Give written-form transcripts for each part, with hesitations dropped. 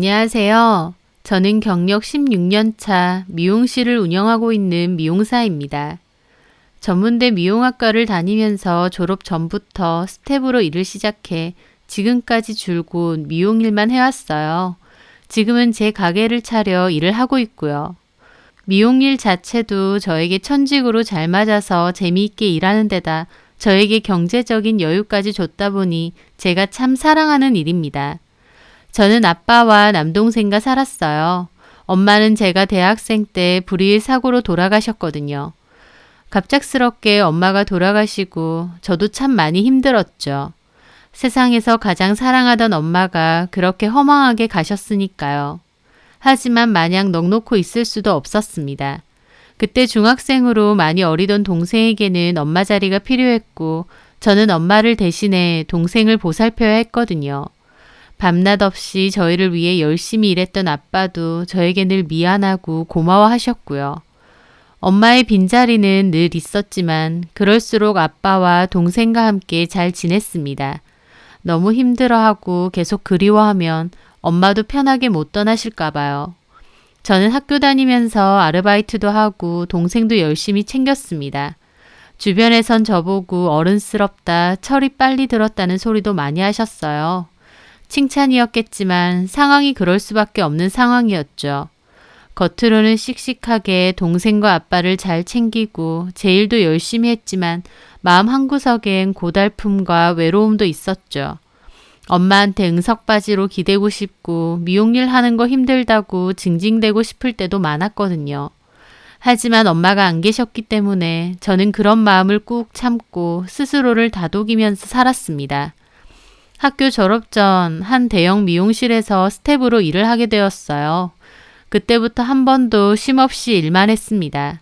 안녕하세요. 저는 경력 16년 차 미용실을 운영하고 있는 미용사입니다. 전문대 미용학과를 다니면서 졸업 전부터 스텝으로 일을 시작해 지금까지 줄곧 미용 일만 해왔어요. 지금은 제 가게를 차려 일을 하고 있고요. 미용 일 자체도 저에게 천직으로 잘 맞아서 재미있게 일하는 데다 저에게 경제적인 여유까지 줬다 보니 제가 참 사랑하는 일입니다. 저는 아빠와 남동생과 살았어요. 엄마는 제가 대학생 때 불의의 사고로 돌아가셨거든요. 갑작스럽게 엄마가 돌아가시고 저도 참 많이 힘들었죠. 세상에서 가장 사랑하던 엄마가 그렇게 허망하게 가셨으니까요. 하지만 마냥 넋놓고 있을 수도 없었습니다. 그때 중학생으로 많이 어리던 동생에게는 엄마 자리가 필요했고 저는 엄마를 대신해 동생을 보살펴야 했거든요. 밤낮 없이 저희를 위해 열심히 일했던 아빠도 저에게 늘 미안하고 고마워하셨고요. 엄마의 빈자리는 늘 있었지만 그럴수록 아빠와 동생과 함께 잘 지냈습니다. 너무 힘들어하고 계속 그리워하면 엄마도 편하게 못 떠나실까 봐요. 저는 학교 다니면서 아르바이트도 하고 동생도 열심히 챙겼습니다. 주변에선 저보고 어른스럽다, 철이 빨리 들었다는 소리도 많이 하셨어요. 칭찬이었겠지만 상황이 그럴 수밖에 없는 상황이었죠. 겉으로는 씩씩하게 동생과 아빠를 잘 챙기고 제 일도 열심히 했지만 마음 한구석엔 고달픔과 외로움도 있었죠. 엄마한테 응석바지로 기대고 싶고 미용일 하는 거 힘들다고 징징대고 싶을 때도 많았거든요. 하지만 엄마가 안 계셨기 때문에 저는 그런 마음을 꾹 참고 스스로를 다독이면서 살았습니다. 학교 졸업 전 한 대형 미용실에서 스텝으로 일을 하게 되었어요. 그때부터 한 번도 쉼없이 일만 했습니다.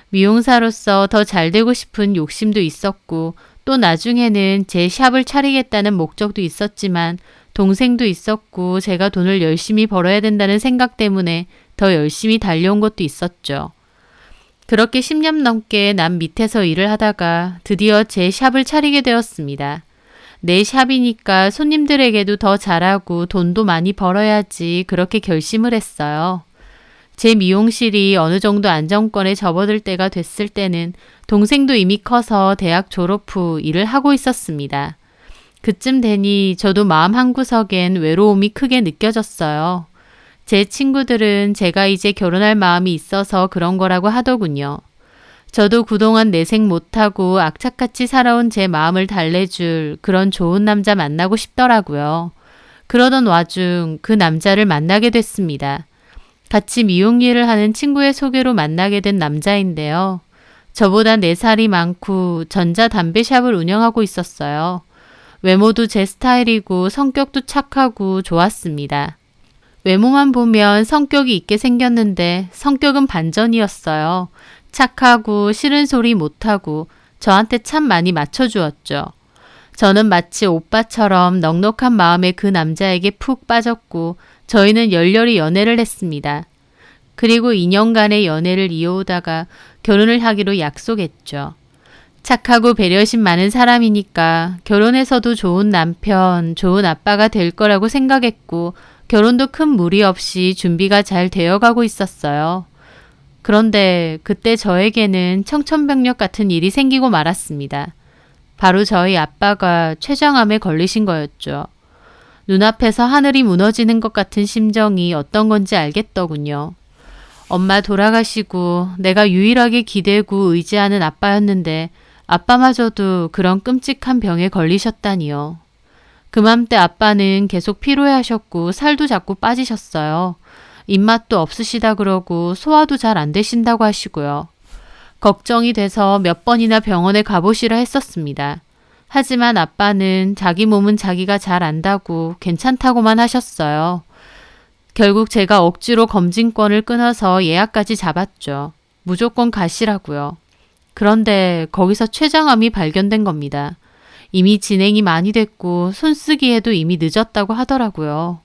미용사로서 더 잘 되고 싶은 욕심도 있었고 또 나중에는 제 샵을 차리겠다는 목적도 있었지만 동생도 있었고 제가 돈을 열심히 벌어야 된다는 생각 때문에 더 열심히 달려온 것도 있었죠. 그렇게 10년 넘게 남 밑에서 일을 하다가 드디어 제 샵을 차리게 되었습니다. 내 샵이니까 손님들에게도 더 잘하고 돈도 많이 벌어야지 그렇게 결심을 했어요. 제 미용실이 어느 정도 안정권에 접어들 때가 됐을 때는 동생도 이미 커서 대학 졸업 후 일을 하고 있었습니다. 그쯤 되니 저도 마음 한구석엔 외로움이 크게 느껴졌어요. 제 친구들은 제가 이제 결혼할 마음이 있어서 그런 거라고 하더군요. 저도 그동안 내색 못하고 악착같이 살아온 제 마음을 달래줄 그런 좋은 남자 만나고 싶더라고요. 그러던 와중 그 남자를 만나게 됐습니다. 같이 미용 일을 하는 친구의 소개로 만나게 된 남자인데요. 저보다 4살이 많고 전자담배샵을 운영하고 있었어요. 외모도 제 스타일이고 성격도 착하고 좋았습니다. 외모만 보면 성격이 있게 생겼는데 성격은 반전이었어요. 착하고 싫은 소리 못하고 저한테 참 많이 맞춰주었죠. 저는 마치 오빠처럼 넉넉한 마음에 그 남자에게 푹 빠졌고 저희는 열렬히 연애를 했습니다. 그리고 2년간의 연애를 이어오다가 결혼을 하기로 약속했죠. 착하고 배려심 많은 사람이니까 결혼해서도 좋은 남편, 좋은 아빠가 될 거라고 생각했고 결혼도 큰 무리 없이 준비가 잘 되어가고 있었어요. 그런데 그때 저에게는 청천벽력 같은 일이 생기고 말았습니다. 바로 저희 아빠가 췌장암에 걸리신 거였죠. 눈앞에서 하늘이 무너지는 것 같은 심정이 어떤 건지 알겠더군요. 엄마 돌아가시고 내가 유일하게 기대고 의지하는 아빠였는데 아빠마저도 그런 끔찍한 병에 걸리셨다니요. 그맘때 아빠는 계속 피로해하셨고 살도 자꾸 빠지셨어요. 입맛도 없으시다 그러고 소화도 잘 안 되신다고 하시고요. 걱정이 돼서 몇 번이나 병원에 가보시라 했었습니다. 하지만 아빠는 자기 몸은 자기가 잘 안다고 괜찮다고만 하셨어요. 결국 제가 억지로 검진권을 끊어서 예약까지 잡았죠. 무조건 가시라고요. 그런데 거기서 췌장암이 발견된 겁니다. 이미 진행이 많이 됐고 손쓰기에도 이미 늦었다고 하더라고요.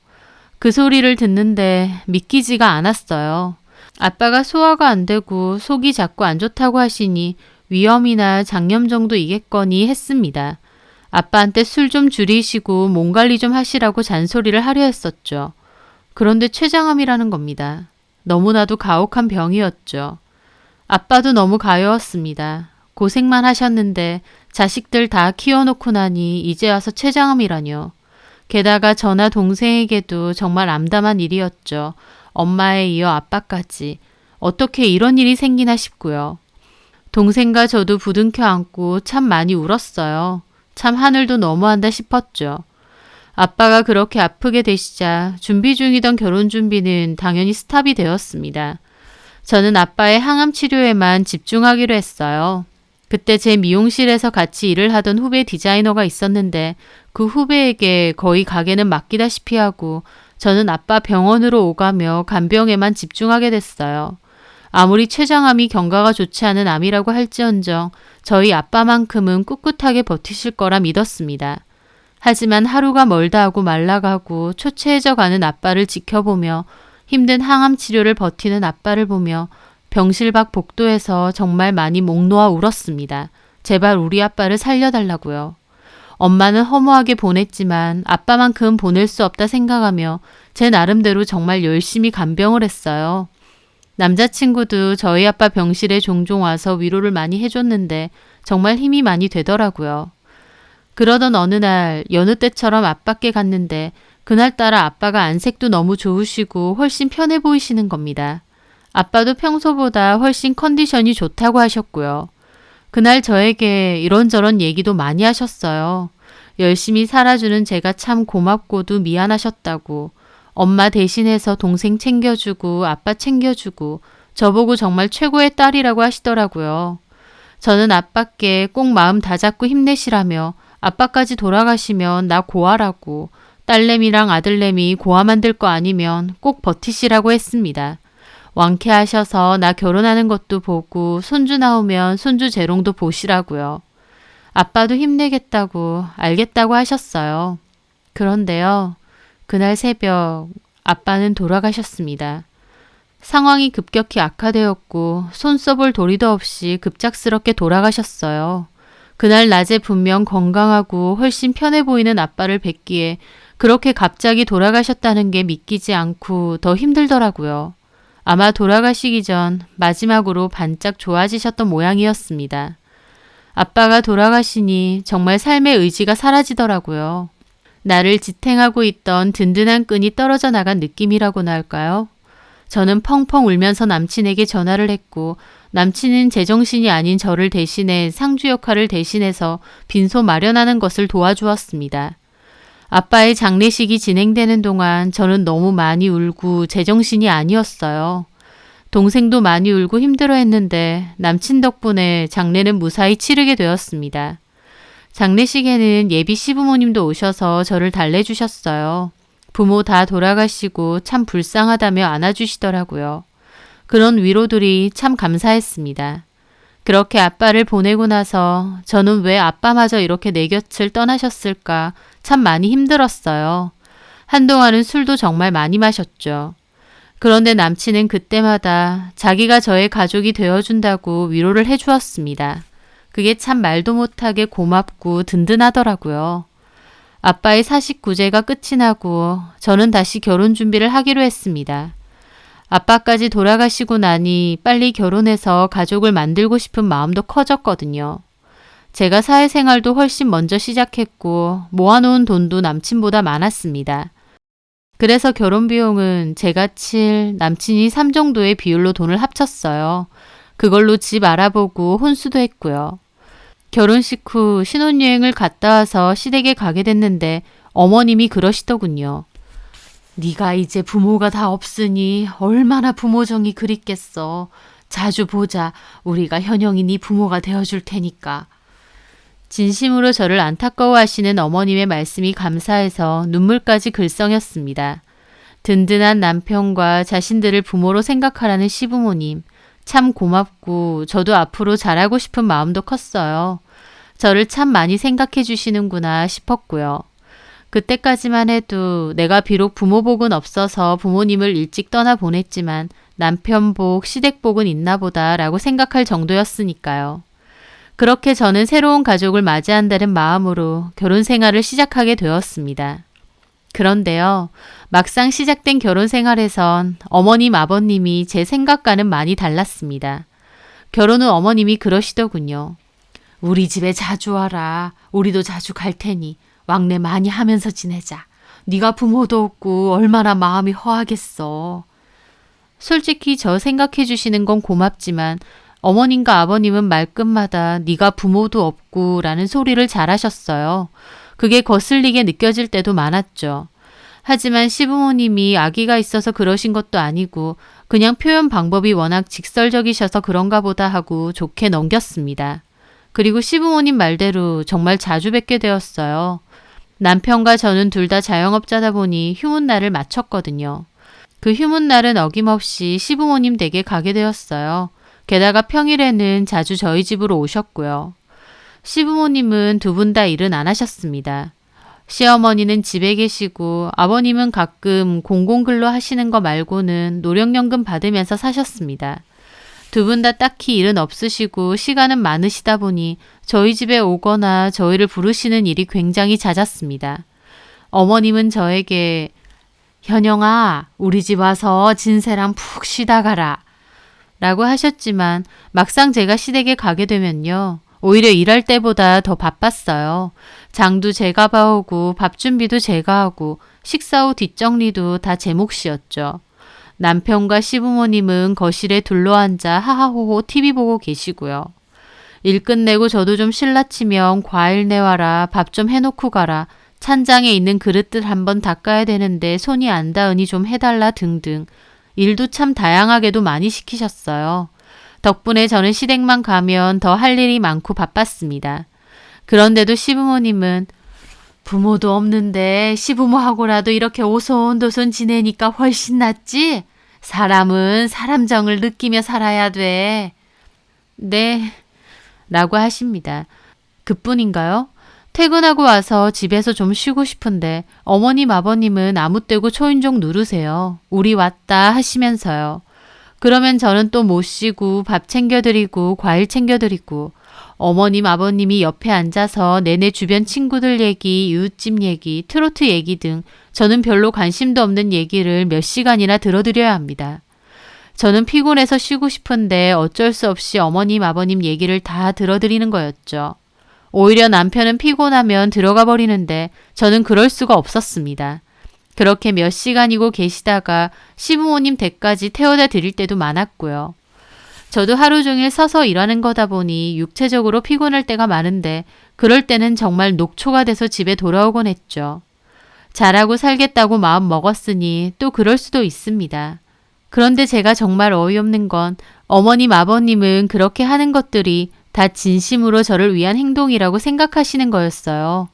그 소리를 듣는데 믿기지가 않았어요. 아빠가 소화가 안 되고 속이 자꾸 안 좋다고 하시니 위염이나 장염 정도이겠거니 했습니다. 아빠한테 술 좀 줄이시고 몸 관리 좀 하시라고 잔소리를 하려 했었죠. 그런데 췌장암이라는 겁니다. 너무나도 가혹한 병이었죠. 아빠도 너무 가여웠습니다. 고생만 하셨는데 자식들 다 키워놓고 나니 이제 와서 췌장암이라뇨. 게다가 저나 동생에게도 정말 암담한 일이었죠. 엄마에 이어 아빠까지. 어떻게 이런 일이 생기나 싶고요. 동생과 저도 부둥켜 안고 참 많이 울었어요. 참 하늘도 너무한다 싶었죠. 아빠가 그렇게 아프게 되시자 준비 중이던 결혼 준비는 당연히 스탑이 되었습니다. 저는 아빠의 항암 치료에만 집중하기로 했어요. 그때 제 미용실에서 같이 일을 하던 후배 디자이너가 있었는데 그 후배에게 거의 가게는 맡기다시피 하고 저는 아빠 병원으로 오가며 간병에만 집중하게 됐어요. 아무리 췌장암이 경과가 좋지 않은 암이라고 할지언정 저희 아빠만큼은 꿋꿋하게 버티실 거라 믿었습니다. 하지만 하루가 멀다 하고 말라가고 초췌해져 가는 아빠를 지켜보며 힘든 항암 치료를 버티는 아빠를 보며 병실 밖 복도에서 정말 많이 목 놓아 울었습니다. 제발 우리 아빠를 살려달라고요. 엄마는 허무하게 보냈지만 아빠만큼 보낼 수 없다 생각하며 제 나름대로 정말 열심히 간병을 했어요. 남자친구도 저희 아빠 병실에 종종 와서 위로를 많이 해줬는데 정말 힘이 많이 되더라고요. 그러던 어느 날 여느 때처럼 아빠께 갔는데 그날따라 아빠가 안색도 너무 좋으시고 훨씬 편해 보이시는 겁니다. 아빠도 평소보다 훨씬 컨디션이 좋다고 하셨고요. 그날 저에게 이런저런 얘기도 많이 하셨어요. 열심히 살아주는 제가 참 고맙고도 미안하셨다고. 엄마 대신해서 동생 챙겨주고 아빠 챙겨주고 저보고 정말 최고의 딸이라고 하시더라고요. 저는 아빠께 꼭 마음 다잡고 힘내시라며 아빠까지 돌아가시면 나 고아라고 딸내미랑 아들내미 고아 만들 거 아니면 꼭 버티시라고 했습니다. 완쾌하셔서 나 결혼하는 것도 보고 손주 나오면 손주 재롱도 보시라고요. 아빠도 힘내겠다고 알겠다고 하셨어요. 그런데요. 그날 새벽 아빠는 돌아가셨습니다. 상황이 급격히 악화되었고 손 써볼 도리도 없이 급작스럽게 돌아가셨어요. 그날 낮에 분명 건강하고 훨씬 편해 보이는 아빠를 뵙기에 그렇게 갑자기 돌아가셨다는 게 믿기지 않고 더 힘들더라고요. 아마 돌아가시기 전 마지막으로 반짝 좋아지셨던 모양이었습니다. 아빠가 돌아가시니 정말 삶의 의지가 사라지더라고요. 나를 지탱하고 있던 든든한 끈이 떨어져 나간 느낌이라고나 할까요? 저는 펑펑 울면서 남친에게 전화를 했고 남친은 제정신이 아닌 저를 대신해 상주 역할을 대신해서 빈소 마련하는 것을 도와주었습니다. 아빠의 장례식이 진행되는 동안 저는 너무 많이 울고 제정신이 아니었어요. 동생도 많이 울고 힘들어했는데 남친 덕분에 장례는 무사히 치르게 되었습니다. 장례식에는 예비 시부모님도 오셔서 저를 달래주셨어요. 부모 다 돌아가시고 참 불쌍하다며 안아주시더라고요. 그런 위로들이 참 감사했습니다. 그렇게 아빠를 보내고 나서 저는 왜 아빠마저 이렇게 내 곁을 떠나셨을까 참 많이 힘들었어요. 한동안은 술도 정말 많이 마셨죠. 그런데 남친은 그때마다 자기가 저의 가족이 되어준다고 위로를 해주었습니다. 그게 참 말도 못하게 고맙고 든든하더라고요. 아빠의 49제가 끝이 나고 저는 다시 결혼 준비를 하기로 했습니다. 아빠까지 돌아가시고 나니 빨리 결혼해서 가족을 만들고 싶은 마음도 커졌거든요. 제가 사회생활도 훨씬 먼저 시작했고 모아놓은 돈도 남친보다 많았습니다. 그래서 결혼 비용은 제가 7, 남친이 3 정도의 비율로 돈을 합쳤어요. 그걸로 집 알아보고 혼수도 했고요. 결혼식 후 신혼여행을 갔다 와서 시댁에 가게 됐는데 어머님이 그러시더군요. 네가 이제 부모가 다 없으니 얼마나 부모정이 그립겠어. 자주 보자. 우리가 현영이 네 부모가 되어줄 테니까. 진심으로 저를 안타까워하시는 어머님의 말씀이 감사해서 눈물까지 글썽였습니다. 든든한 남편과 자신들을 부모로 생각하라는 시부모님. 참 고맙고 저도 앞으로 잘하고 싶은 마음도 컸어요. 저를 참 많이 생각해 주시는구나 싶었고요. 그때까지만 해도 내가 비록 부모복은 없어서 부모님을 일찍 떠나보냈지만 남편복, 시댁복은 있나 보다라고 생각할 정도였으니까요. 그렇게 저는 새로운 가족을 맞이한다는 마음으로 결혼 생활을 시작하게 되었습니다. 그런데요, 막상 시작된 결혼 생활에선 어머님, 아버님이 제 생각과는 많이 달랐습니다. 결혼 후 어머님이 그러시더군요. 우리 집에 자주 와라. 우리도 자주 갈 테니 왕래 많이 하면서 지내자. 네가 부모도 없고 얼마나 마음이 허하겠어. 솔직히 저 생각해 주시는 건 고맙지만 어머님과 아버님은 말끝마다 네가 부모도 없고 라는 소리를 잘하셨어요. 그게 거슬리게 느껴질 때도 많았죠. 하지만 시부모님이 아기가 있어서 그러신 것도 아니고 그냥 표현 방법이 워낙 직설적이셔서 그런가 보다 하고 좋게 넘겼습니다. 그리고 시부모님 말대로 정말 자주 뵙게 되었어요. 남편과 저는 둘 다 자영업자다 보니 휴문날을 맞췄거든요. 그 휴문날은 어김없이 시부모님 댁에 가게 되었어요. 게다가 평일에는 자주 저희 집으로 오셨고요. 시부모님은 두 분 다 일은 안 하셨습니다. 시어머니는 집에 계시고 아버님은 가끔 공공근로 하시는 거 말고는 노령연금 받으면서 사셨습니다. 두 분 다 딱히 일은 없으시고 시간은 많으시다 보니 저희 집에 오거나 저희를 부르시는 일이 굉장히 잦았습니다. 어머님은 저에게 현영아, 우리 집 와서 진세랑 푹 쉬다 가라 라고 하셨지만 막상 제가 시댁에 가게 되면요. 오히려 일할 때보다 더 바빴어요. 장도 제가 봐오고 밥 준비도 제가 하고 식사 후 뒷정리도 다 제 몫이었죠. 남편과 시부모님은 거실에 둘러앉아 하하호호 TV 보고 계시고요. 일 끝내고 저도 좀 실라치면 과일 내와라, 밥 좀 해놓고 가라, 찬장에 있는 그릇들 한번 닦아야 되는데 손이 안 닿으니 좀 해달라 등등 일도 참 다양하게도 많이 시키셨어요. 덕분에 저는 시댁만 가면 더 할 일이 많고 바빴습니다. 그런데도 시부모님은 부모도 없는데 시부모하고라도 이렇게 오손도손 지내니까 훨씬 낫지? 사람은 사람 정을 느끼며 살아야 돼. 네, 라고 하십니다. 그뿐인가요? 퇴근하고 와서 집에서 좀 쉬고 싶은데 어머님 아버님은 아무 때고 초인종 누르세요. 우리 왔다 하시면서요. 그러면 저는 또 못 쉬고 밥 챙겨드리고 과일 챙겨드리고 어머님 아버님이 옆에 앉아서 내내 주변 친구들 얘기, 이웃집 얘기, 트로트 얘기 등 저는 별로 관심도 없는 얘기를 몇 시간이나 들어드려야 합니다. 저는 피곤해서 쉬고 싶은데 어쩔 수 없이 어머님 아버님 얘기를 다 들어드리는 거였죠. 오히려 남편은 피곤하면 들어가 버리는데 저는 그럴 수가 없었습니다. 그렇게 몇 시간이고 계시다가 시부모님 댁까지 태워다 드릴 때도 많았고요. 저도 하루 종일 서서 일하는 거다 보니 육체적으로 피곤할 때가 많은데 그럴 때는 정말 녹초가 돼서 집에 돌아오곤 했죠. 잘하고 살겠다고 마음 먹었으니 또 그럴 수도 있습니다. 그런데 제가 정말 어이없는 건 어머님 아버님은 그렇게 하는 것들이 다 진심으로 저를 위한 행동이라고 생각하시는 거였어요.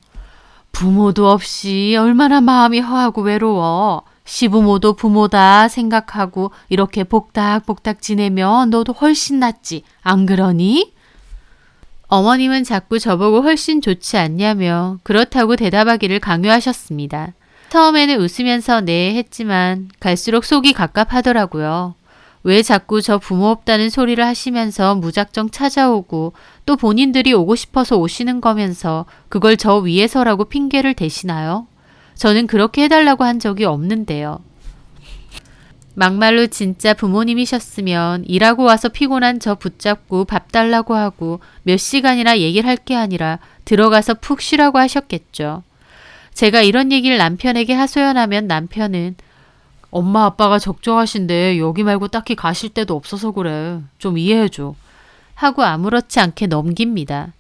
부모도 없이 얼마나 마음이 허하고 외로워. 시부모도 부모다 생각하고 이렇게 복닥복닥 지내면 너도 훨씬 낫지. 안 그러니? 어머님은 자꾸 저보고 훨씬 좋지 않냐며 그렇다고 대답하기를 강요하셨습니다. 처음에는 웃으면서 네 했지만 갈수록 속이 갑갑하더라고요. 왜 자꾸 저 부모 없다는 소리를 하시면서 무작정 찾아오고 또 본인들이 오고 싶어서 오시는 거면서 그걸 저 위해서라고 핑계를 대시나요? 저는 그렇게 해달라고 한 적이 없는데요. 막말로 진짜 부모님이셨으면 일하고 와서 피곤한 저 붙잡고 밥 달라고 하고 몇 시간이나 얘기를 할 게 아니라 들어가서 푹 쉬라고 하셨겠죠. 제가 이런 얘기를 남편에게 하소연하면 남편은 엄마 아빠가 적정하신데 여기 말고 딱히 가실 데도 없어서 그래. 좀 이해해줘. 하고 아무렇지 않게 넘깁니다.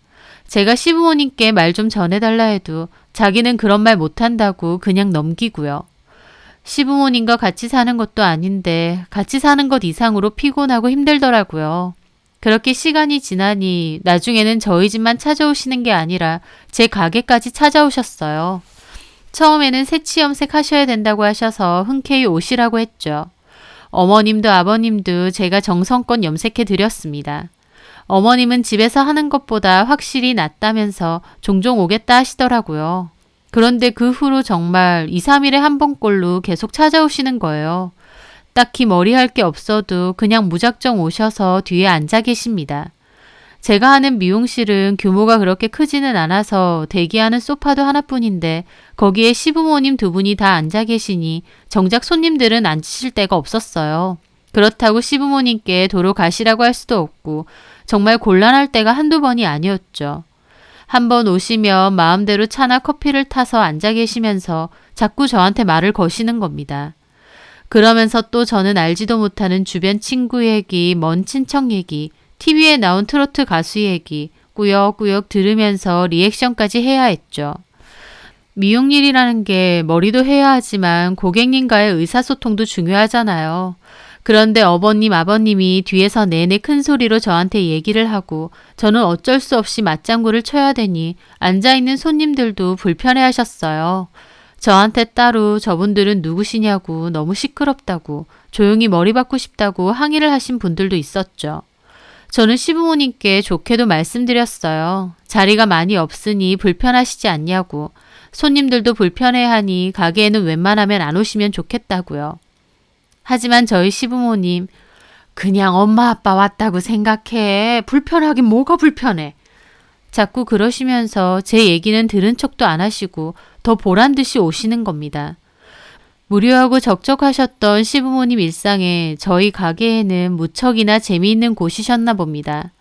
제가 시부모님께 말 좀 전해달라 해도 자기는 그런 말 못한다고 그냥 넘기고요. 시부모님과 같이 사는 것도 아닌데 같이 사는 것 이상으로 피곤하고 힘들더라고요. 그렇게 시간이 지나니 나중에는 저희 집만 찾아오시는 게 아니라 제 가게까지 찾아오셨어요. 처음에는 새치 염색하셔야 된다고 하셔서 흔쾌히 오시라고 했죠. 어머님도 아버님도 제가 정성껏 염색해 드렸습니다. 어머님은 집에서 하는 것보다 확실히 낫다면서 종종 오겠다 하시더라고요. 그런데 그 후로 정말 2, 3일에 한 번꼴로 계속 찾아오시는 거예요. 딱히 머리할 게 없어도 그냥 무작정 오셔서 뒤에 앉아 계십니다. 제가 하는 미용실은 규모가 그렇게 크지는 않아서 대기하는 소파도 하나뿐인데 거기에 시부모님 두 분이 다 앉아 계시니 정작 손님들은 앉으실 데가 없었어요. 그렇다고 시부모님께 도로 가시라고 할 수도 없고 정말 곤란할 때가 한두 번이 아니었죠. 한번 오시면 마음대로 차나 커피를 타서 앉아 계시면서 자꾸 저한테 말을 거시는 겁니다. 그러면서 또 저는 알지도 못하는 주변 친구 얘기, 먼 친척 얘기, TV에 나온 트로트 가수 얘기 꾸역꾸역 들으면서 리액션까지 해야 했죠. 미용일이라는 게 머리도 해야 하지만 고객님과의 의사소통도 중요하잖아요. 그런데 어머님, 아버님이 뒤에서 내내 큰 소리로 저한테 얘기를 하고 저는 어쩔 수 없이 맞장구를 쳐야 되니 앉아있는 손님들도 불편해하셨어요. 저한테 따로 저분들은 누구시냐고 너무 시끄럽다고 조용히 머리 받고 싶다고 항의를 하신 분들도 있었죠. 저는 시부모님께 좋게도 말씀드렸어요. 자리가 많이 없으니 불편하시지 않냐고. 손님들도 불편해하니 가게에는 웬만하면 안 오시면 좋겠다고요. 하지만 저희 시부모님, 그냥 엄마 아빠 왔다고 생각해. 불편하긴 뭐가 불편해. 자꾸 그러시면서 제 얘기는 들은 척도 안 하시고 더 보란듯이 오시는 겁니다. 무료하고 적적하셨던 시부모님 일상에 저희 가게에는 무척이나 재미있는 곳이셨나 봅니다.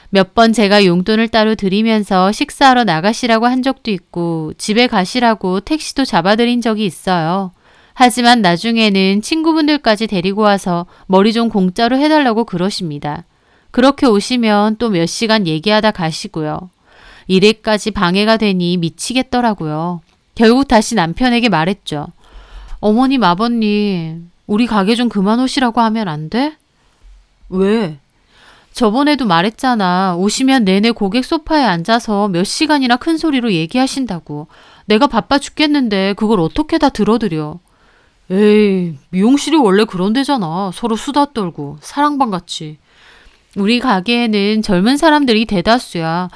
몇 번 제가 용돈을 따로 드리면서 식사하러 나가시라고 한 적도 있고 집에 가시라고 택시도 잡아드린 적이 있어요. 하지만 나중에는 친구분들까지 데리고 와서 머리 좀 공짜로 해달라고 그러십니다. 그렇게 오시면 또 몇 시간 얘기하다 가시고요. 일에까지 방해가 되니 미치겠더라고요. 결국 다시 남편에게 말했죠. 어머님, 아버님, 우리 가게 좀 그만 오시라고 하면 안 돼? 왜? 저번에도 말했잖아. 오시면 내내 고객 소파에 앉아서 몇 시간이나 큰 소리로 얘기하신다고. 내가 바빠 죽겠는데 그걸 어떻게 다 들어드려. 에이, 미용실이 원래 그런 데잖아. 서로 수다 떨고 사랑방같이. 우리 가게에는 젊은 사람들이 대다수야.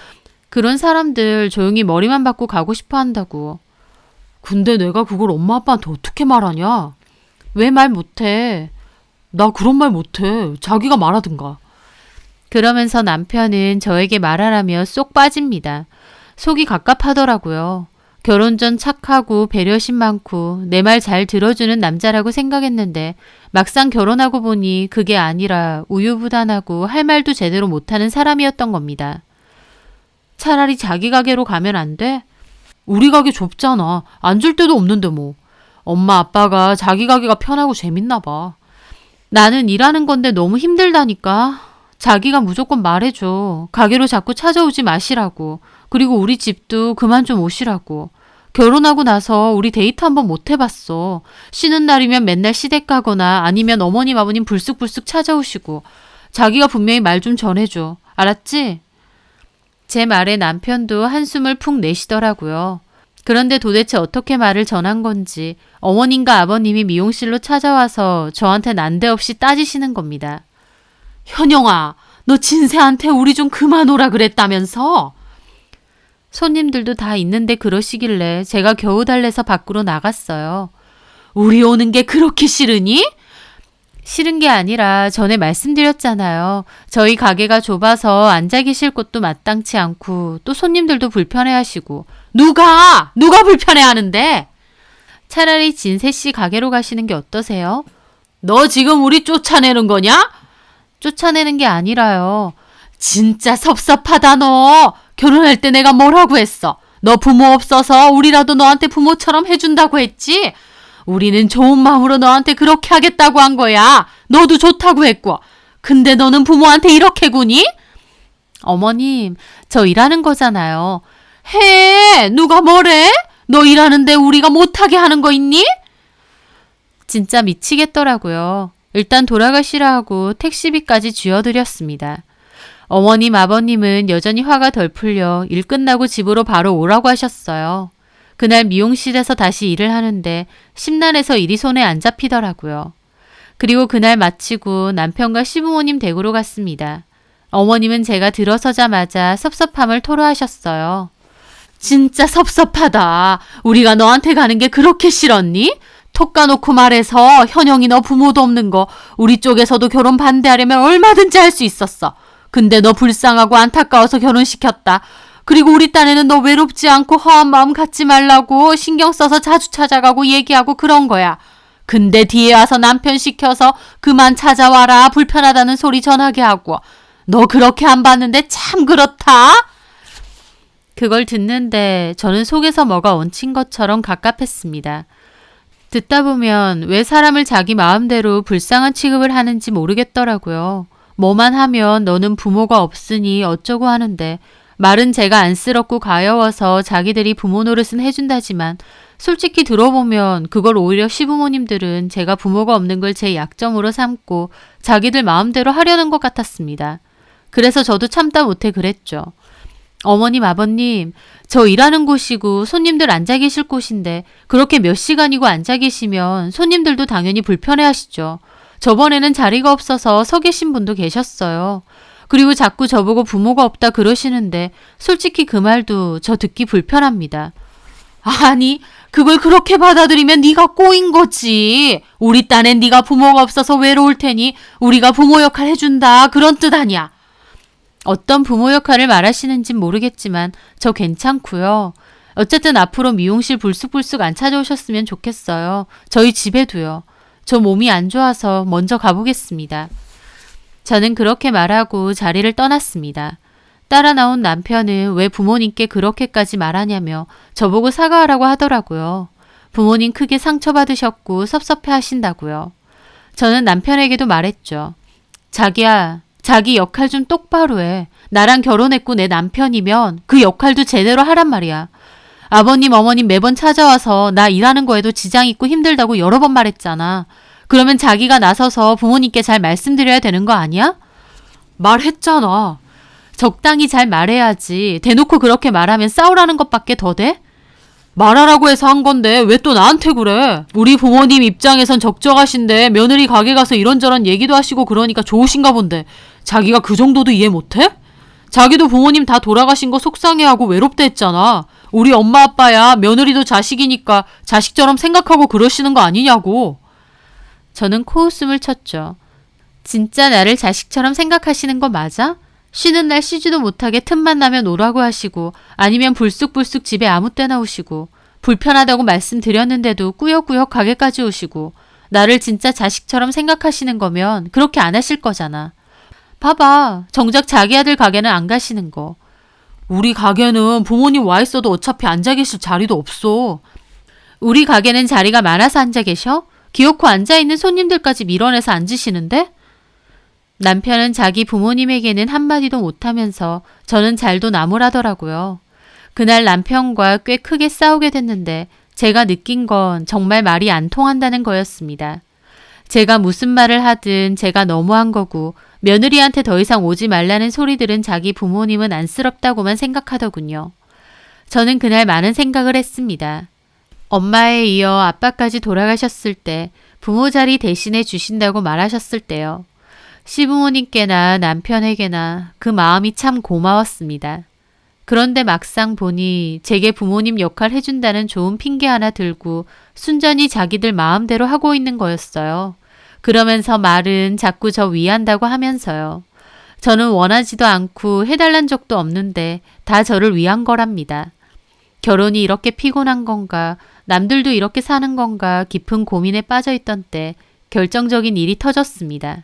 그런 사람들 조용히 머리만 받고 가고 싶어 한다고. 근데 내가 그걸 엄마 아빠한테 어떻게 말하냐? 왜 말 못해? 나 그런 말 못해. 자기가 말하든가. 그러면서 남편은 저에게 말하라며 쏙 빠집니다. 속이 갑갑하더라고요. 결혼 전 착하고 배려심 많고 내 말 잘 들어주는 남자라고 생각했는데 막상 결혼하고 보니 그게 아니라 우유부단하고 할 말도 제대로 못하는 사람이었던 겁니다. 차라리 자기 가게로 가면 안 돼? 우리 가게 좁잖아. 앉을 데도 없는데 뭐. 엄마 아빠가 자기 가게가 편하고 재밌나 봐. 나는 일하는 건데 너무 힘들다니까. 자기가 무조건 말해줘. 가게로 자꾸 찾아오지 마시라고. 그리고 우리 집도 그만 좀 오시라고. 결혼하고 나서 우리 데이트 한번 못 해봤어. 쉬는 날이면 맨날 시댁 가거나 아니면 어머님 아버님 불쑥불쑥 찾아오시고. 자기가 분명히 말 좀 전해줘. 알았지? 제 말에 남편도 한숨을 푹 내쉬더라고요. 그런데 도대체 어떻게 말을 전한 건지 어머님과 아버님이 미용실로 찾아와서 저한테 난데없이 따지시는 겁니다. 현영아, 너 진세한테 우리 좀 그만 오라 그랬다면서? 손님들도 다 있는데 그러시길래 제가 겨우 달래서 밖으로 나갔어요. 우리 오는 게 그렇게 싫으니? 싫은 게 아니라 전에 말씀드렸잖아요. 저희 가게가 좁아서 앉아 계실 곳도 마땅치 않고 또 손님들도 불편해하시고. 누가 불편해하는데? 차라리 진세 씨 가게로 가시는 게 어떠세요? 너 지금 우리 쫓아내는 거냐? 쫓아내는 게 아니라요. 진짜 섭섭하다 너. 결혼할 때 내가 뭐라고 했어? 너 부모 없어서 우리라도 너한테 부모처럼 해준다고 했지? 우리는 좋은 마음으로 너한테 그렇게 하겠다고 한 거야. 너도 좋다고 했고. 근데 너는 부모한테 이렇게 구니? 어머님, 저 일하는 거잖아요. 해! 누가 뭐래? 너 일하는데 우리가 못하게 하는 거 있니? 진짜 미치겠더라고요. 일단 돌아가시라 하고 택시비까지 쥐어드렸습니다. 어머님, 아버님은 여전히 화가 덜 풀려 일 끝나고 집으로 바로 오라고 하셨어요. 그날 미용실에서 다시 일을 하는데 심란해서 일이 손에 안 잡히더라고요. 그리고 그날 마치고 남편과 시부모님 댁으로 갔습니다. 어머님은 제가 들어서자마자 섭섭함을 토로하셨어요. 진짜 섭섭하다. 우리가 너한테 가는 게 그렇게 싫었니? 톡 까놓고 말해서 현영이 너 부모도 없는 거 우리 쪽에서도 결혼 반대하려면 얼마든지 할 수 있었어. 근데 너 불쌍하고 안타까워서 결혼시켰다. 그리고 우리 딴에는 너 외롭지 않고 허한 마음 갖지 말라고 신경 써서 자주 찾아가고 얘기하고 그런 거야. 근데 뒤에 와서 남편 시켜서 그만 찾아와라 불편하다는 소리 전하게 하고. 너 그렇게 안 봤는데 참 그렇다. 그걸 듣는데 저는 속에서 뭐가 얹힌 것처럼 갑갑했습니다. 듣다 보면 왜 사람을 자기 마음대로 불쌍한 취급을 하는지 모르겠더라고요. 뭐만 하면 너는 부모가 없으니 어쩌고 하는데 말은 제가 안쓰럽고 가여워서 자기들이 부모 노릇은 해준다지만 솔직히 들어보면 그걸 오히려 시부모님들은 제가 부모가 없는 걸 제 약점으로 삼고 자기들 마음대로 하려는 것 같았습니다. 그래서 저도 참다 못해 그랬죠. 어머님, 아버님, 저 일하는 곳이고 손님들 앉아 계실 곳인데 그렇게 몇 시간이고 앉아 계시면 손님들도 당연히 불편해하시죠. 저번에는 자리가 없어서 서 계신 분도 계셨어요. 그리고 자꾸 저보고 부모가 없다 그러시는데 솔직히 그 말도 저 듣기 불편합니다. 아니, 그걸 그렇게 받아들이면 네가 꼬인 거지. 우리 딴엔 네가 부모가 없어서 외로울 테니 우리가 부모 역할 해준다 그런 뜻 아니야. 어떤 부모 역할을 말하시는진 모르겠지만 저 괜찮고요. 어쨌든 앞으로 미용실 불쑥불쑥 안 찾아오셨으면 좋겠어요. 저희 집에도요. 저 몸이 안 좋아서 먼저 가보겠습니다. 저는 그렇게 말하고 자리를 떠났습니다. 따라 나온 남편은 왜 부모님께 그렇게까지 말하냐며 저보고 사과하라고 하더라고요. 부모님 크게 상처받으셨고 섭섭해 하신다고요. 저는 남편에게도 말했죠. 자기야, 자기 역할 좀 똑바로 해. 나랑 결혼했고 내 남편이면 그 역할도 제대로 하란 말이야. 아버님, 어머님 매번 찾아와서 나 일하는 거에도 지장 있고 힘들다고 여러 번 말했잖아. 그러면 자기가 나서서 부모님께 잘 말씀드려야 되는 거 아니야? 말했잖아. 적당히 잘 말해야지. 대놓고 그렇게 말하면 싸우라는 것밖에 더 돼? 말하라고 해서 한 건데 왜 또 나한테 그래? 우리 부모님 입장에선 적적하신데 며느리 가게 가서 이런저런 얘기도 하시고 그러니까 좋으신가 본데 자기가 그 정도도 이해 못해? 자기도 부모님 다 돌아가신 거 속상해하고 외롭다 했잖아. 우리 엄마 아빠야 며느리도 자식이니까 자식처럼 생각하고 그러시는 거 아니냐고. 저는 코웃음을 쳤죠. 진짜 나를 자식처럼 생각하시는 거 맞아? 쉬는 날 쉬지도 못하게 틈만 나면 오라고 하시고 아니면 불쑥불쑥 집에 아무 때나 오시고 불편하다고 말씀드렸는데도 꾸역꾸역 가게까지 오시고 나를 진짜 자식처럼 생각하시는 거면 그렇게 안 하실 거잖아. 봐봐. 정작 자기 아들 가게는 안 가시는 거. 우리 가게는 부모님 와 있어도 어차피 앉아 계실 자리도 없어. 우리 가게는 자리가 많아서 앉아 계셔? 기어코 앉아있는 손님들까지 밀어내서 앉으시는데? 남편은 자기 부모님에게는 한마디도 못하면서 저는 잘도 나무라더라고요. 그날 남편과 꽤 크게 싸우게 됐는데 제가 느낀 건 정말 말이 안 통한다는 거였습니다. 제가 무슨 말을 하든 제가 너무한 거고 며느리한테 더 이상 오지 말라는 소리 들은 자기 부모님은 안쓰럽다고만 생각하더군요. 저는 그날 많은 생각을 했습니다. 엄마에 이어 아빠까지 돌아가셨을 때 부모 자리 대신해 주신다고 말하셨을 때요. 시부모님께나 남편에게나 그 마음이 참 고마웠습니다. 그런데 막상 보니 제게 부모님 역할 해준다는 좋은 핑계 하나 들고 순전히 자기들 마음대로 하고 있는 거였어요. 그러면서 말은 자꾸 저 위한다고 하면서요. 저는 원하지도 않고 해달란 적도 없는데 다 저를 위한 거랍니다. 결혼이 이렇게 피곤한 건가, 남들도 이렇게 사는 건가 깊은 고민에 빠져있던 때 결정적인 일이 터졌습니다.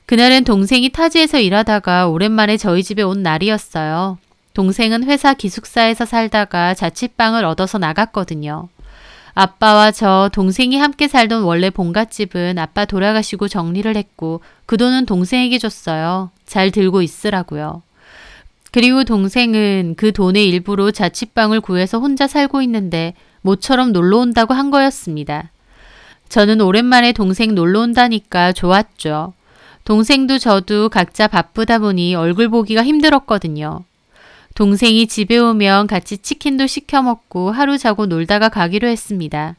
그날은 동생이 타지에서 일하다가 오랜만에 저희 집에 온 날이었어요. 동생은 회사 기숙사에서 살다가 자취방을 얻어서 나갔거든요. 아빠와 저, 동생이 함께 살던 원래 본갓집은 아빠 돌아가시고 정리를 했고 그 돈은 동생에게 줬어요. 잘 들고 있으라고요. 그리고 동생은 그 돈의 일부로 자취방을 구해서 혼자 살고 있는데 모처럼 놀러 온다고 한 거였습니다. 저는 오랜만에 동생 놀러 온다니까 좋았죠. 동생도 저도 각자 바쁘다 보니 얼굴 보기가 힘들었거든요. 동생이 집에 오면 같이 치킨도 시켜 먹고 하루 자고 놀다가 가기로 했습니다.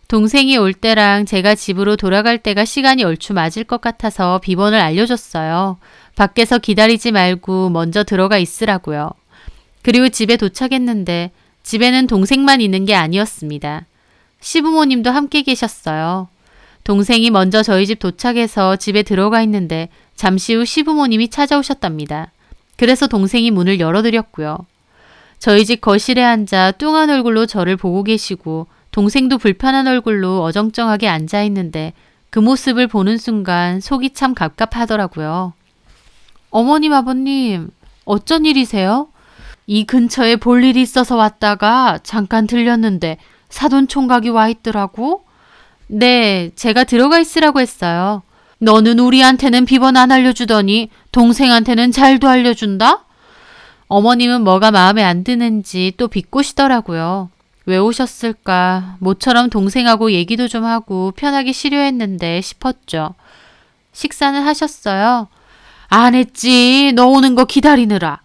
동생이 올 때랑 제가 집으로 돌아갈 때가 시간이 얼추 맞을 것 같아서 비번을 알려줬어요. 밖에서 기다리지 말고 먼저 들어가 있으라고요. 그리고 집에 도착했는데 집에는 동생만 있는 게 아니었습니다. 시부모님도 함께 계셨어요. 동생이 먼저 저희 집 도착해서 집에 들어가 있는데 잠시 후 시부모님이 찾아오셨답니다. 그래서 동생이 문을 열어드렸고요. 저희 집 거실에 앉아 뚱한 얼굴로 저를 보고 계시고 동생도 불편한 얼굴로 어정쩡하게 앉아있는데 그 모습을 보는 순간 속이 참 갑갑하더라고요. 어머님, 아버님, 어쩐 일이세요? 이 근처에 볼 일이 있어서 왔다가 잠깐 들렸는데 사돈 총각이 와 있더라고? 네, 제가 들어가 있으라고 했어요. 너는 우리한테는 비번 안 알려주더니 동생한테는 잘도 알려준다? 어머님은 뭐가 마음에 안 드는지 또 비꼬시더라고요. 왜 오셨을까? 모처럼 동생하고 얘기도 좀 하고 편하게 쉬려 했는데 싶었죠. 식사는 하셨어요? 안 했지. 너 오는 거 기다리느라.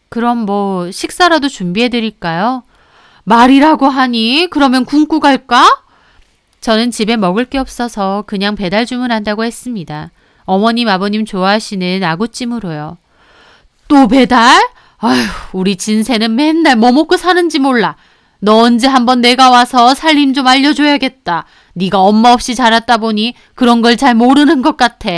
그럼 뭐 식사라도 준비해 드릴까요? 말이라고 하니 그러면 굶고 갈까? 저는 집에 먹을 게 없어서 그냥 배달 주문한다고 했습니다. 어머님, 아버님 좋아하시는 아구찜으로요. 또 배달? 아휴, 우리 진세는 맨날 뭐 먹고 사는지 몰라. 너 언제 한번 내가 와서 살림 좀 알려줘야겠다. 네가 엄마 없이 자랐다 보니 그런 걸 잘 모르는 것 같아.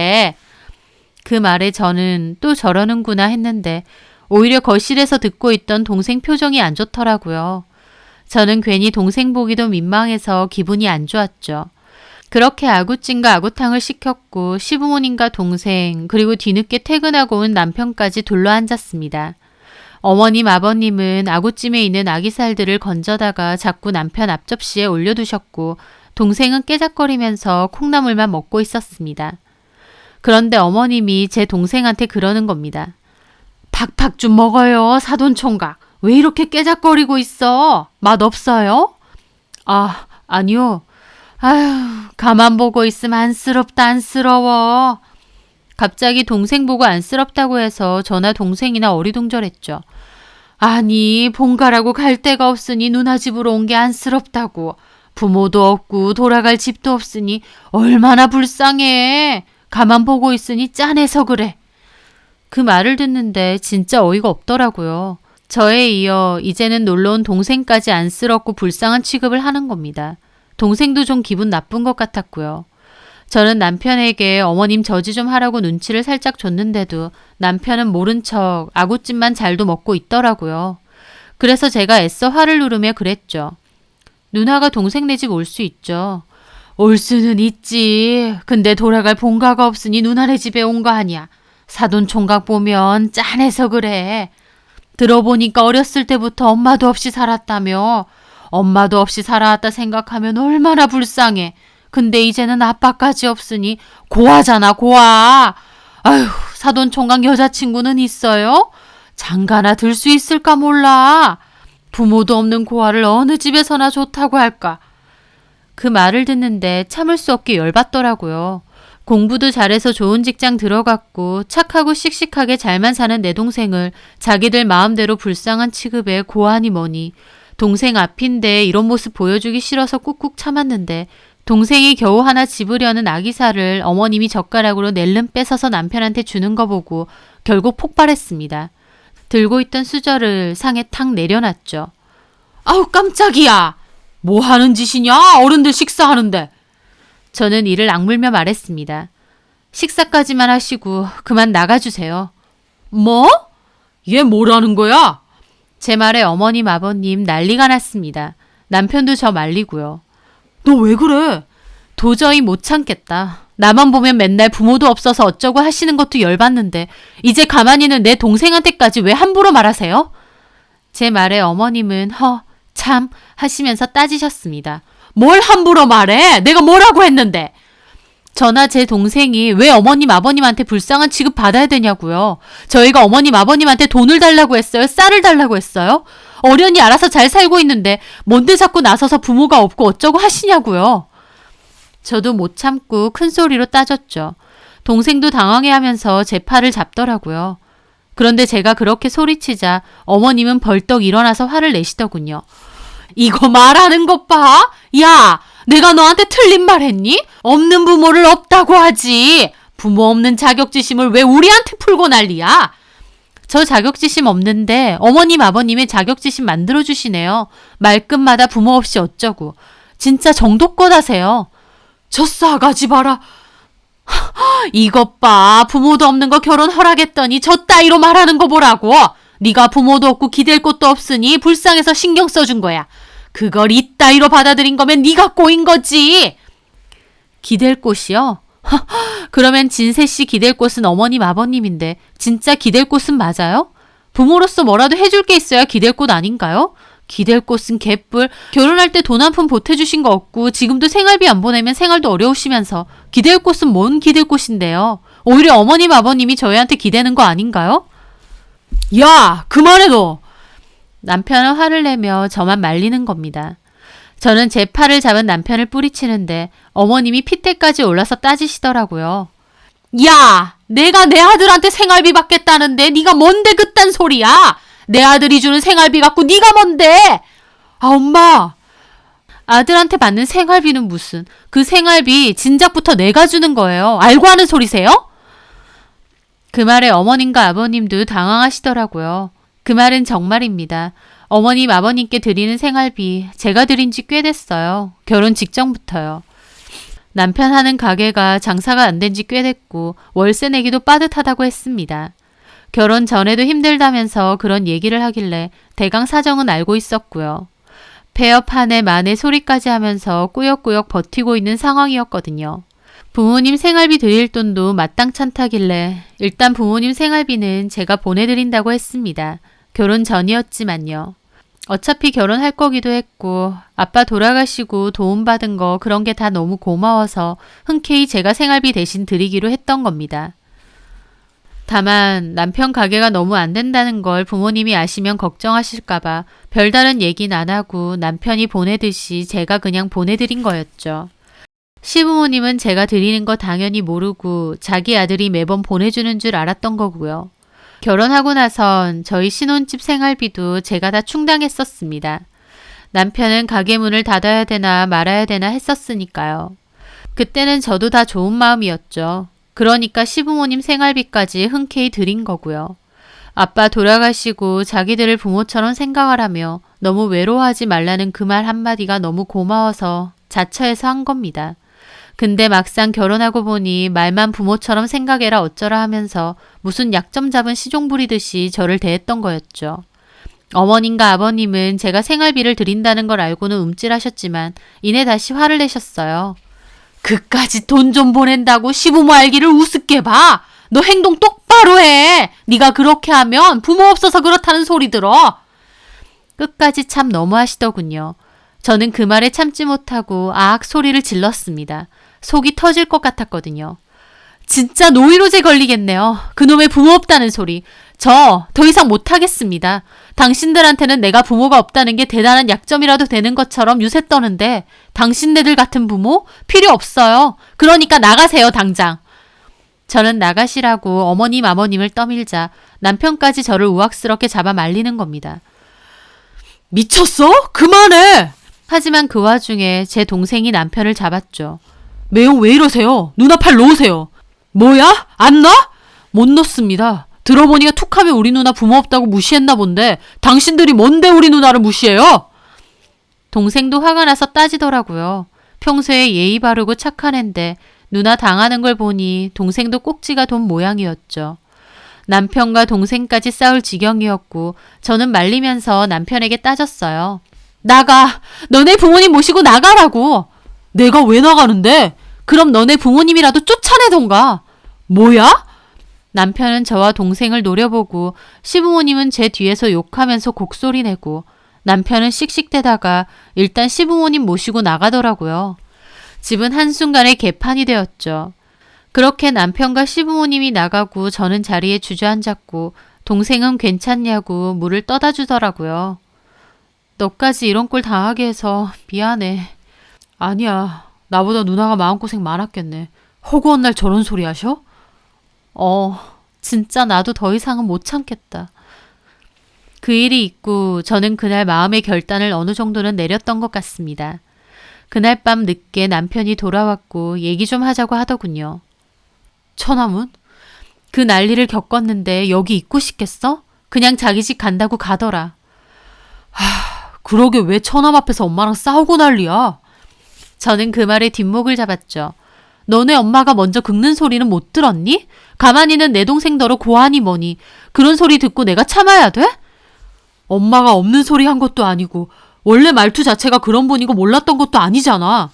그 말에 저는 또 저러는구나 했는데 오히려 거실에서 듣고 있던 동생 표정이 안 좋더라고요. 저는 괜히 동생 보기도 민망해서 기분이 안 좋았죠. 그렇게 아구찜과 아구탕을 시켰고 시부모님과 동생 그리고 뒤늦게 퇴근하고 온 남편까지 둘러앉았습니다. 어머님, 아버님은 아구찜에 있는 아기살들을 건져다가 자꾸 남편 앞접시에 올려두셨고 동생은 깨작거리면서 콩나물만 먹고 있었습니다. 그런데 어머님이 제 동생한테 그러는 겁니다. 팍팍 좀 먹어요, 사돈총각. 왜 이렇게 깨작거리고 있어? 맛 없어요? 아니요. 아휴, 가만 보고 있으면 안쓰럽다, 안쓰러워. 갑자기 동생 보고 안쓰럽다고 해서 저나 동생이나 어리둥절했죠. 아니, 본가라고 갈 데가 없으니 누나 집으로 온 게 안쓰럽다고. 부모도 없고 돌아갈 집도 없으니 얼마나 불쌍해. 가만 보고 있으니 짠해서 그래. 그 말을 듣는데 진짜 어이가 없더라고요. 저에 이어 이제는 놀러온 동생까지 안쓰럽고 불쌍한 취급을 하는 겁니다. 동생도 좀 기분 나쁜 것 같았고요. 저는 남편에게 어머님 저지 좀 하라고 눈치를 살짝 줬는데도 남편은 모른 척 아구찜만 잘도 먹고 있더라고요. 그래서 제가 애써 화를 누르며 그랬죠. 누나가 동생 네 집 올 수 있죠. 올 수는 있지. 근데 돌아갈 본가가 없으니 누나네 집에 온 거 아니야. 사돈 총각 보면 짠해서 그래. 들어보니까 어렸을 때부터 엄마도 없이 살았다며. 엄마도 없이 살아왔다 생각하면 얼마나 불쌍해. 근데 이제는 아빠까지 없으니 고아잖아, 고아. 아휴, 사돈 총각 여자친구는 있어요? 장가나 들 수 있을까 몰라. 부모도 없는 고아를 어느 집에서나 좋다고 할까. 그 말을 듣는데 참을 수 없게 열받더라고요. 공부도 잘해서 좋은 직장 들어갔고 착하고 씩씩하게 잘만 사는 내 동생을 자기들 마음대로 불쌍한 취급에 고하니 뭐니. 동생 앞인데 이런 모습 보여주기 싫어서 꾹꾹 참았는데 동생이 겨우 하나 집으려는 아기살을 어머님이 젓가락으로 낼름 뺏어서 남편한테 주는 거 보고 결국 폭발했습니다. 들고 있던 수저를 상에 탁 내려놨죠. 아우, 깜짝이야. 뭐 하는 짓이냐? 어른들 식사하는데. 저는 이를 악물며 말했습니다. 식사까지만 하시고 그만 나가주세요. 뭐? 얘 뭐라는 거야? 제 말에 어머님, 아버님 난리가 났습니다. 남편도 저 말리고요. 너 왜 그래? 도저히 못 참겠다. 나만 보면 맨날 부모도 없어서 어쩌고 하시는 것도 열받는데 이제 가만히는 내 동생한테까지 왜 함부로 말하세요? 제 말에 어머님은 참 하시면서 따지셨습니다. 뭘 함부로 말해? 내가 뭐라고 했는데? 저나 제 동생이 왜 어머님, 아버님한테 불쌍한 취급 받아야 되냐고요. 저희가 어머님, 아버님한테 돈을 달라고 했어요? 쌀을 달라고 했어요? 어련히 알아서 잘 살고 있는데 뭔데 자꾸 나서서 부모가 없고 어쩌고 하시냐고요. 저도 못 참고 큰 소리로 따졌죠. 동생도 당황해하면서 제 팔을 잡더라고요. 그런데 제가 그렇게 소리치자 어머님은 벌떡 일어나서 화를 내시더군요. 이거 말하는 것 봐. 야, 내가 너한테 틀린 말 했니? 없는 부모를 없다고 하지. 부모 없는 자격지심을 왜 우리한테 풀고 난리야? 저 자격지심 없는데 어머님, 아버님의 자격지심 만들어주시네요. 말끝마다 부모 없이 어쩌고. 진짜 정도껏 하세요. 저 싸가지 봐라. 이것 봐. 부모도 없는 거 결혼 허락했더니 저 따위로 말하는 거 보라고. 네가 부모도 없고 기댈 곳도 없으니 불쌍해서 신경 써준 거야. 그걸 이따위로 받아들인 거면 네가 꼬인 거지. 기댈 곳이요? 그러면 진세씨 기댈 곳은 어머님 아버님인데 진짜 기댈 곳은 맞아요? 부모로서 뭐라도 해줄 게 있어야 기댈 곳 아닌가요? 기댈 곳은 개뿔. 결혼할 때 돈 한 푼 보태주신 거 없고 지금도 생활비 안 보내면 생활도 어려우시면서 기댈 곳은 뭔 기댈 곳인데요. 오히려 어머님 아버님이 저희한테 기대는 거 아닌가요? 야, 그만해 너. 남편은 화를 내며 저만 말리는 겁니다. 저는 제 팔을 잡은 남편을 뿌리치는데 어머님이 핏대까지 올라서 따지시더라고요. 야, 내가 내 아들한테 생활비 받겠다는데 네가 뭔데 그딴 소리야? 내 아들이 주는 생활비 갖고 네가 뭔데? 아, 엄마. 아들한테 받는 생활비는 무슨. 그 생활비 진작부터 내가 주는 거예요. 알고 하는 소리세요? 그 말에 어머님과 아버님도 당황하시더라고요. 그 말은 정말입니다. 어머님, 아버님께 드리는 생활비 제가 드린 지 꽤 됐어요. 결혼 직전부터요. 남편 하는 가게가 장사가 안 된 지 꽤 됐고 월세 내기도 빠듯하다고 했습니다. 결혼 전에도 힘들다면서 그런 얘기를 하길래 대강 사정은 알고 있었고요. 폐업 한 해 만에 소리까지 하면서 꾸역꾸역 버티고 있는 상황이었거든요. 부모님 생활비 드릴 돈도 마땅찮다길래 일단 부모님 생활비는 제가 보내드린다고 했습니다. 결혼 전이었지만요. 어차피 결혼할 거기도 했고 아빠 돌아가시고 도움받은 거 그런 게 다 너무 고마워서 흔쾌히 제가 생활비 대신 드리기로 했던 겁니다. 다만 남편 가게가 너무 안 된다는 걸 부모님이 아시면 걱정하실까봐 별다른 얘기는 안 하고 남편이 보내듯이 제가 그냥 보내드린 거였죠. 시부모님은 제가 드리는 거 당연히 모르고 자기 아들이 매번 보내주는 줄 알았던 거고요. 결혼하고 나선 저희 신혼집 생활비도 제가 다 충당했었습니다. 남편은 가게 문을 닫아야 되나 말아야 되나 했었으니까요. 그때는 저도 다 좋은 마음이었죠. 그러니까 시부모님 생활비까지 흔쾌히 드린 거고요. 아빠 돌아가시고 자기들을 부모처럼 생각하라며 너무 외로워하지 말라는 그 말 한마디가 너무 고마워서 자처해서 한 겁니다. 근데 막상 결혼하고 보니 말만 부모처럼 생각해라 어쩌라 하면서 무슨 약점 잡은 시종 부리듯이 저를 대했던 거였죠. 어머님과 아버님은 제가 생활비를 드린다는 걸 알고는 움찔하셨지만 이내 다시 화를 내셨어요. 그까지 돈 좀 보낸다고 시부모 알기를 우습게 봐. 너 행동 똑바로 해. 네가 그렇게 하면 부모 없어서 그렇다는 소리 들어. 끝까지 참 너무하시더군요. 저는 그 말에 참지 못하고 아악 소리를 질렀습니다. 속이 터질 것 같았거든요. 진짜 노이로제 걸리겠네요. 그놈의 부모 없다는 소리. 저 더 이상 못하겠습니다. 당신들한테는 내가 부모가 없다는 게 대단한 약점이라도 되는 것처럼 유세 떠는데 당신네들 같은 부모 필요 없어요. 그러니까 나가세요 당장. 저는 나가시라고 어머님 아버님을 떠밀자 남편까지 저를 우악스럽게 잡아 말리는 겁니다. 미쳤어? 그만해! 하지만 그 와중에 제 동생이 남편을 잡았죠. 매형 왜 이러세요? 누나 팔 놓으세요. 뭐야? 안 놔? 못 놓습니다. 들어보니까 툭하면 우리 누나 부모 없다고 무시했나 본데 당신들이 뭔데 우리 누나를 무시해요? 동생도 화가 나서 따지더라고요. 평소에 예의 바르고 착한 앤데 누나 당하는 걸 보니 동생도 꼭지가 돈 모양이었죠. 남편과 동생까지 싸울 지경이었고 저는 말리면서 남편에게 따졌어요. 나가! 너네 부모님 모시고 나가라고! 내가 왜 나가는데? 그럼 너네 부모님이라도 쫓아내던가. 뭐야? 남편은 저와 동생을 노려보고 시부모님은 제 뒤에서 욕하면서 곡소리 내고 남편은 씩씩대다가 일단 시부모님 모시고 나가더라고요. 집은 한순간에 개판이 되었죠. 그렇게 남편과 시부모님이 나가고 저는 자리에 주저앉았고 동생은 괜찮냐고 물을 떠다 주더라고요. 너까지 이런 꼴 당하게 해서 미안해. 아니야. 나보다 누나가 마음고생 많았겠네. 허구한 날 저런 소리 하셔? 진짜 나도 더 이상은 못 참겠다. 그 일이 있고 저는 그날 마음의 결단을 어느 정도는 내렸던 것 같습니다. 그날 밤 늦게 남편이 돌아왔고 얘기 좀 하자고 하더군요. 처남은? 그 난리를 겪었는데 여기 있고 싶겠어? 그냥 자기 집 간다고 가더라. 그러게 왜 처남 앞에서 엄마랑 싸우고 난리야? 저는 그 말에 뒷목을 잡았죠. 너네 엄마가 먼저 긁는 소리는 못 들었니? 가만히는 내 동생더러 고하니 뭐니. 그런 소리 듣고 내가 참아야 돼? 엄마가 없는 소리 한 것도 아니고 원래 말투 자체가 그런 분이고 몰랐던 것도 아니잖아.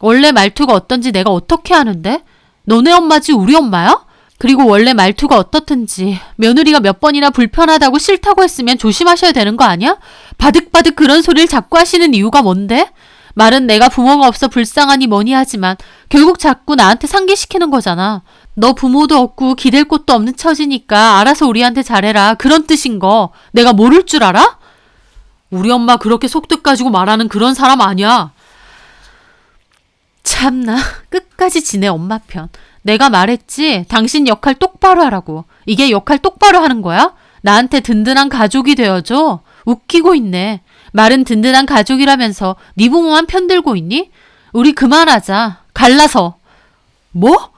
원래 말투가 어떤지 내가 어떻게 아는데? 너네 엄마지 우리 엄마야? 그리고 원래 말투가 어떻든지 며느리가 몇 번이나 불편하다고 싫다고 했으면 조심하셔야 되는 거 아니야? 바득바득 그런 소리를 자꾸 하시는 이유가 뭔데? 말은 내가 부모가 없어 불쌍하니 뭐니 하지만 결국 자꾸 나한테 상기시키는 거잖아. 너 부모도 없고 기댈 곳도 없는 처지니까 알아서 우리한테 잘해라. 그런 뜻인 거 내가 모를 줄 알아? 우리 엄마 그렇게 속뜻 가지고 말하는 그런 사람 아니야. 참나 끝까지 지네 엄마 편. 내가 말했지 당신 역할 똑바로 하라고. 이게 역할 똑바로 하는 거야? 나한테 든든한 가족이 되어줘. 웃기고 있네. 말은 든든한 가족이라면서 네 부모만 편들고 있니? 우리 그만하자. 갈라서. 뭐?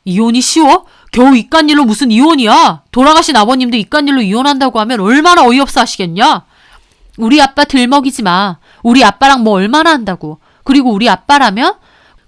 이혼이 쉬워? 겨우 이깟 일로 무슨 이혼이야? 돌아가신 아버님도 이깟 일로 이혼한다고 하면 얼마나 어이없어 하시겠냐? 우리 아빠 들먹이지 마. 우리 아빠랑 뭐 얼마나 한다고. 그리고 우리 아빠라면?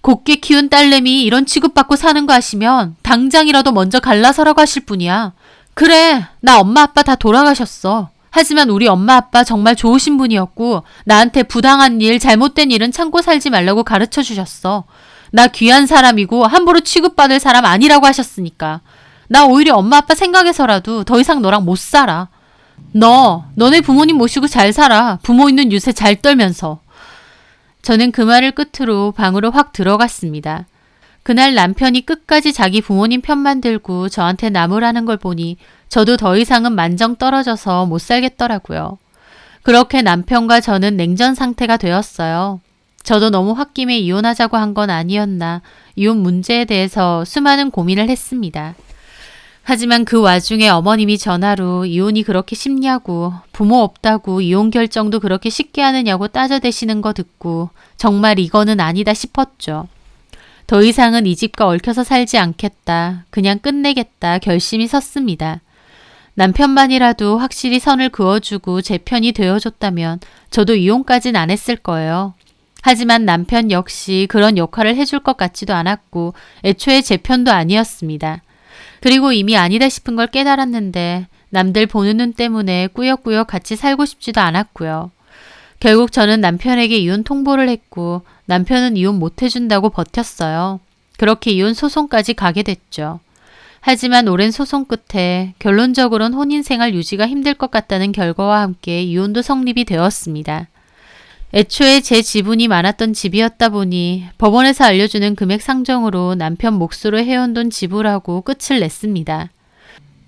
곱게 키운 딸내미 이런 취급받고 사는 거 아시면 당장이라도 먼저 갈라서라고 하실 뿐이야. 그래, 나 엄마 아빠 다 돌아가셨어. 하지만 우리 엄마 아빠 정말 좋으신 분이었고 나한테 부당한 일, 잘못된 일은 참고 살지 말라고 가르쳐 주셨어. 나 귀한 사람이고 함부로 취급받을 사람 아니라고 하셨으니까. 나 오히려 엄마 아빠 생각해서라도 더 이상 너랑 못 살아. 너네 부모님 모시고 잘 살아. 부모 있는 유세 잘 떨면서. 저는 그 말을 끝으로 방으로 확 들어갔습니다. 그날 남편이 끝까지 자기 부모님 편만 들고 저한테 나무라는 걸 보니 저도 더 이상은 만정 떨어져서 못 살겠더라고요. 그렇게 남편과 저는 냉전 상태가 되었어요. 저도 너무 홧김에 이혼하자고 한 건 아니었나 이혼 문제에 대해서 수많은 고민을 했습니다. 하지만 그 와중에 어머님이 전화로 이혼이 그렇게 쉽냐고 부모 없다고 이혼 결정도 그렇게 쉽게 하느냐고 따져대시는 거 듣고 정말 이거는 아니다 싶었죠. 더 이상은 이 집과 얽혀서 살지 않겠다. 그냥 끝내겠다 결심이 섰습니다. 남편만이라도 확실히 선을 그어주고 제 편이 되어줬다면 저도 이혼까진 안 했을 거예요. 하지만 남편 역시 그런 역할을 해줄 것 같지도 않았고 애초에 제 편도 아니었습니다. 그리고 이미 아니다 싶은 걸 깨달았는데 남들 보는 눈 때문에 꾸역꾸역 같이 살고 싶지도 않았고요. 결국 저는 남편에게 이혼 통보를 했고 남편은 이혼 못 해준다고 버텼어요. 그렇게 이혼 소송까지 가게 됐죠. 하지만 오랜 소송 끝에 결론적으로는 혼인생활 유지가 힘들 것 같다는 결과와 함께 이혼도 성립이 되었습니다. 애초에 제 지분이 많았던 집이었다 보니 법원에서 알려주는 금액 상정으로 남편 몫으로 해온 돈 지불하고 끝을 냈습니다.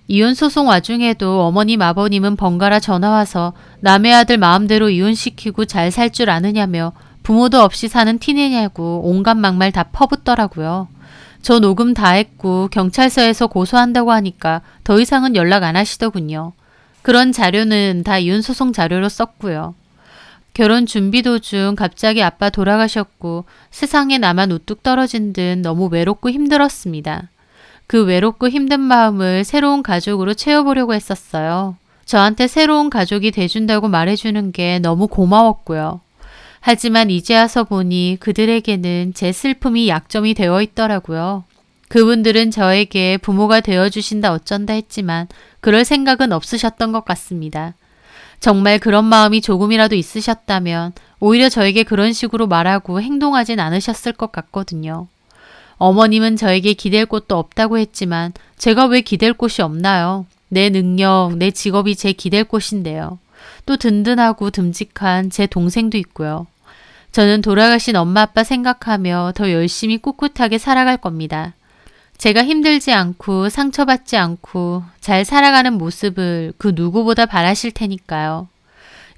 이혼 소송 와중에도 어머님 아버님은 번갈아 전화와서 남의 아들 마음대로 이혼시키고 잘 살 줄 아느냐며 부모도 없이 사는 티내냐고 온갖 막말 다 퍼붓더라고요. 저 녹음 다 했고 경찰서에서 고소한다고 하니까 더 이상은 연락 안 하시더군요. 그런 자료는 다 이혼 소송 자료로 썼고요. 결혼 준비 도중 갑자기 아빠 돌아가셨고 세상에 나만 우뚝 떨어진 듯 너무 외롭고 힘들었습니다. 그 외롭고 힘든 마음을 새로운 가족으로 채워보려고 했었어요. 저한테 새로운 가족이 돼준다고 말해주는 게 너무 고마웠고요. 하지만 이제 와서 보니 그들에게는 제 슬픔이 약점이 되어 있더라고요. 그분들은 저에게 부모가 되어주신다 어쩐다 했지만 그럴 생각은 없으셨던 것 같습니다. 정말 그런 마음이 조금이라도 있으셨다면 오히려 저에게 그런 식으로 말하고 행동하진 않으셨을 것 같거든요. 어머님은 저에게 기댈 곳도 없다고 했지만 제가 왜 기댈 곳이 없나요? 내 능력, 내 직업이 제 기댈 곳인데요. 또 든든하고 듬직한 제 동생도 있고요. 저는 돌아가신 엄마 아빠 생각하며 더 열심히 꿋꿋하게 살아갈 겁니다. 제가 힘들지 않고 상처받지 않고 잘 살아가는 모습을 그 누구보다 바라실 테니까요.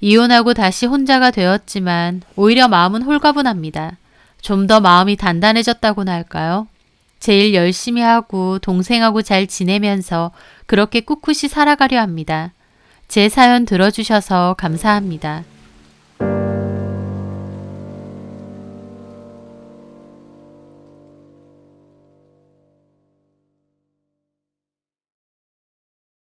이혼하고 다시 혼자가 되었지만 오히려 마음은 홀가분합니다. 좀 더 마음이 단단해졌다고나 할까요? 제일 열심히 하고 동생하고 잘 지내면서 그렇게 꿋꿋이 살아가려 합니다. 제 사연 들어주셔서 감사합니다.